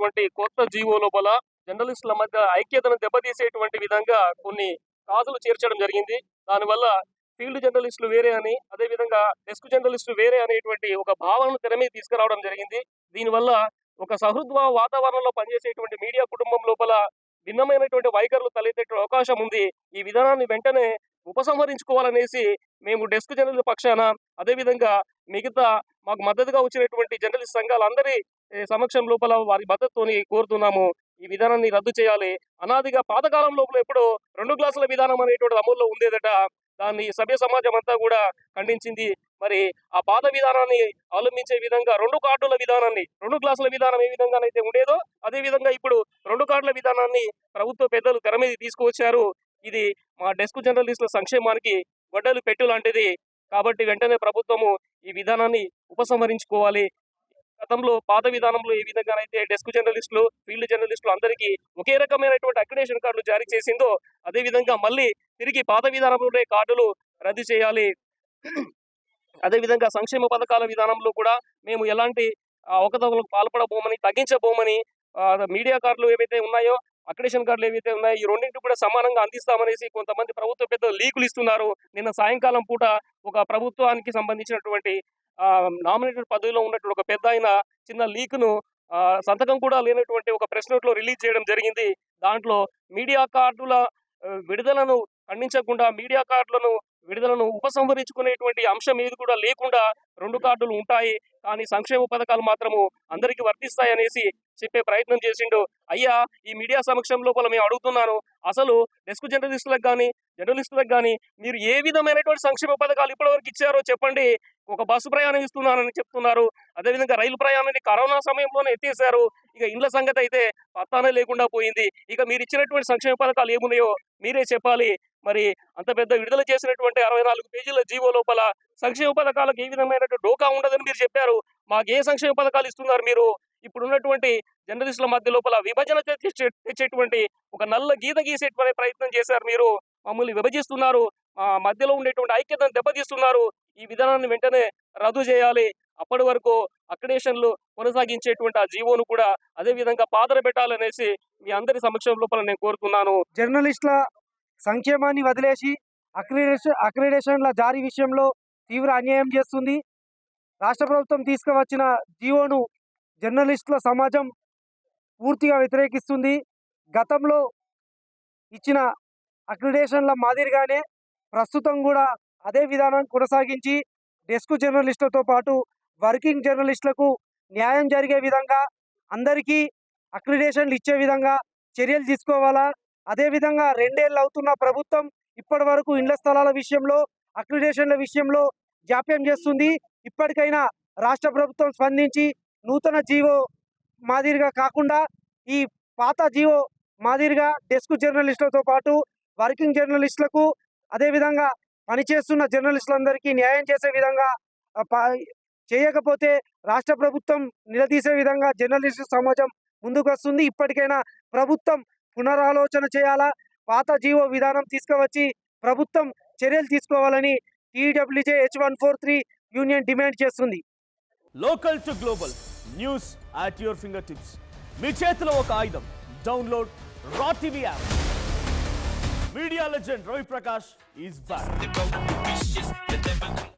చేసినటువంటి కొత్త జీవో లోపల జర్నలిస్టుల మధ్య ఐక్యతను దెబ్బతీసేటువంటి విధంగా కొన్ని కాజులు చేర్చడం జరిగింది. దానివల్ల ఫీల్డ్ జర్నలిస్టులు వేరే అని, అదే విధంగా డెస్క్ జర్నలిస్టులు వేరే అనేటువంటి ఒక భావనను తెర మీద తీసుకురావడం జరిగింది. దీనివల్ల ఒక సహృద్భావ వాతావరణంలో పనిచేసేటువంటి మీడియా కుటుంబం లోపల భిన్నమైనటువంటి వైఖరులు తలెత్తే అవకాశం ఉంది. ఈ విధానాన్ని వెంటనే ఉపసంహరించుకోవాలనేసి మేము డెస్క్ జర్నలిస్టుల పక్షాన, అదేవిధంగా మిగతా మాకు మద్దతుగా వచ్చినటువంటి జర్నలిస్ట్ సంఘాలందరి సమక్షం లోపల వారి మద్దతుతోని కోరుతున్నాము. ఈ విధానాన్ని రద్దు చేయాలి. అనాదిగా పాతకాలం లోపల ఎప్పుడో 2 గ్లాసుల విధానం అనేటువంటి అమల్లో ఉండేదట. దాన్ని సభ్య సమాజం అంతా కూడా ఖండించింది. మరి ఆ పాత విధానాన్ని అవలంబించే విధంగా 2 కార్డుల విధానాన్ని, 2 గ్లాసుల విధానం ఏ విధంగానైతే ఉండేదో అదే విధంగా ఇప్పుడు 2 కార్డుల విధానాన్ని ప్రభుత్వ పెద్దలు తెర మీద తీసుకువచ్చారు. ఇది మా డెస్క్ జర్నలిస్టుల సంక్షేమానికి గొడ్డలు పెట్టు లాంటిది. కాబట్టి వెంటనే ప్రభుత్వము ఈ విధానాన్ని ఉపసంహరించుకోవాలి. గతంలో పాత విధానంలో ఏ విధంగానైతే డెస్క్ జర్నలిస్టులు, ఫీల్డ్ జర్నలిస్టులు అందరికీ ఒకే రకమైనటువంటి అక్రిడేషన్ కార్డులు జారీ చేసిందో అదే విధంగా మళ్ళీ తిరిగి పాత విధానంలోనే కార్డులు రద్దు చేయాలి. అదేవిధంగా సంక్షేమ పథకాల విధానంలో కూడా మేము ఎలాంటి అవకతవకలకు పాల్పడబోమని, తగ్గించబోమని, మీడియా కార్డులు ఏవైతే ఉన్నాయో, అక్రిడేషన్ కార్డులు ఏవైతే ఉన్నాయో ఈ రెండింటి కూడా సమానంగా అందిస్తామనేసి కొంతమంది ప్రభుత్వ పెద్దలు లీకులు ఇస్తున్నారు. నిన్న సాయంకాలం పూట ఒక ప్రభుత్వానికి సంబంధించినటువంటి నామినేటెడ్ పదవిలో ఉన్నటువంటి ఒక పెద్ద ఆయన చిన్న లీకును సంతకం కూడా లేనటువంటి ఒక ప్రెస్ నోట్ లో రిలీజ్ చేయడం జరిగింది. దాంట్లో మీడియా కార్డుల విడుదలను ఖండించకుండా, మీడియా కార్డులను విడుదలను ఉపసంహరించుకునేటువంటి అంశం ఏది కూడా లేకుండా 2 కార్డులు ఉంటాయి, కానీ సంక్షేమ పథకాలు మాత్రము అందరికీ వర్తిస్తాయి అనేసి చెప్పే ప్రయత్నం చేసిండు. అయ్యా, ఈ మీడియా సమక్షం లోపల మేము అడుగుతున్నాను, అసలు డెస్క్ జర్నలిస్టులకు కానీ జర్నలిస్టులకు కానీ మీరు ఏ విధమైనటువంటి సంక్షేమ పథకాలు ఇప్పటివరకు ఇచ్చారో చెప్పండి. ఒక బస్సు ప్రయాణం ఇస్తున్నారని చెప్తున్నారు. అదేవిధంగా రైలు ప్రయాణాన్ని కరోనా సమయంలోనే ఎత్తేసారు. ఇక ఇండ్ల సంగతి అయితే పత్తానే లేకుండా పోయింది. ఇక మీరు ఇచ్చినటువంటి సంక్షేమ పథకాలు ఏమున్నాయో మీరే చెప్పాలి. మరి అంత పెద్ద విడుదల చేసినటువంటి 64 పేజీల జీవో లోపల సంక్షేమ పథకాలకు ఏ విధమైనటువంటి డోకా ఉండదని మీరు చెప్పారు. మాకు ఏ సంక్షేమ పథకాలు ఇస్తున్నారు మీరు? ఇప్పుడు ఉన్నటువంటి జర్నలిస్టుల మధ్య లోపల విభజన తెచ్చేటువంటి ఒక నల్ల గీత గీసేటువంటి ప్రయత్నం చేశారు. మీరు మమ్మల్ని విభజిస్తున్నారు, మధ్యలో ఉండేటువంటి ఐక్యతను దెబ్బతీస్తున్నారు. ఈ విధానాన్ని వెంటనే రద్దు చేయాలి. అప్పటి వరకు అక్రిడేషన్లు కొనసాగించేటువంటి ఆ జీవోను కూడా అదే విధంగా పాదర పెట్టాలనేసి మీ అందరి సమక్షం లోపల నేను కోరుతున్నాను. జర్నలిస్టుల సంక్షేమాన్ని వదిలేసి అక్రిడేషన్ల జారీ విషయంలో తీవ్ర అన్యాయం చేస్తుంది. రాష్ట్ర ప్రభుత్వం తీసుకువచ్చిన జీవోను జర్నలిస్టుల సమాజం పూర్తిగా వ్యతిరేకిస్తుంది. గతంలో ఇచ్చిన అక్రిడేషన్ల మాదిరిగానే ప్రస్తుతం కూడా అదే విధానం కొనసాగించి డెస్క్ జర్నలిస్టులతో పాటు వర్కింగ్ జర్నలిస్టులకు న్యాయం జరిగే విధంగా అందరికీ అక్రిడేషన్లు ఇచ్చే విధంగా చర్యలు తీసుకోవాలా. అదేవిధంగా 2 ఏళ్ళు అవుతున్న ప్రభుత్వం ఇప్పటి వరకు ఇండ్ల స్థలాల విషయంలో, అక్రిడేషన్ల విషయంలో జాప్యం చేస్తుంది. ఇప్పటికైనా రాష్ట్ర ప్రభుత్వం స్పందించి నూతన జీవో మాదిరిగా కాకుండా ఈ పాత జీవో మాదిరిగా డెస్క్ జర్నలిస్టులతో పాటు వర్కింగ్ జర్నలిస్టులకు అదేవిధంగా పనిచేస్తున్న జర్నలిస్టులందరికీ న్యాయం చేసే విధంగా చేయకపోతే రాష్ట్ర ప్రభుత్వం నిలదీసే విధంగా జర్నలిస్టు సమాజం ముందుకు వస్తుంది. ఇప్పటికైనా ప్రభుత్వం పునరాలోచన చేయాలా, పాత జీవో విధానం తీసుకువచ్చి ప్రభుత్వం చర్యలు తీసుకోవాలని TWJ H143 యూనియన్ డిమాండ్ చేస్తుంది. Local to global news at your finger tips. మీ చేతిలో ఒక ఆయుధం. Download R TV app. Media legend Ravi Prakash is back.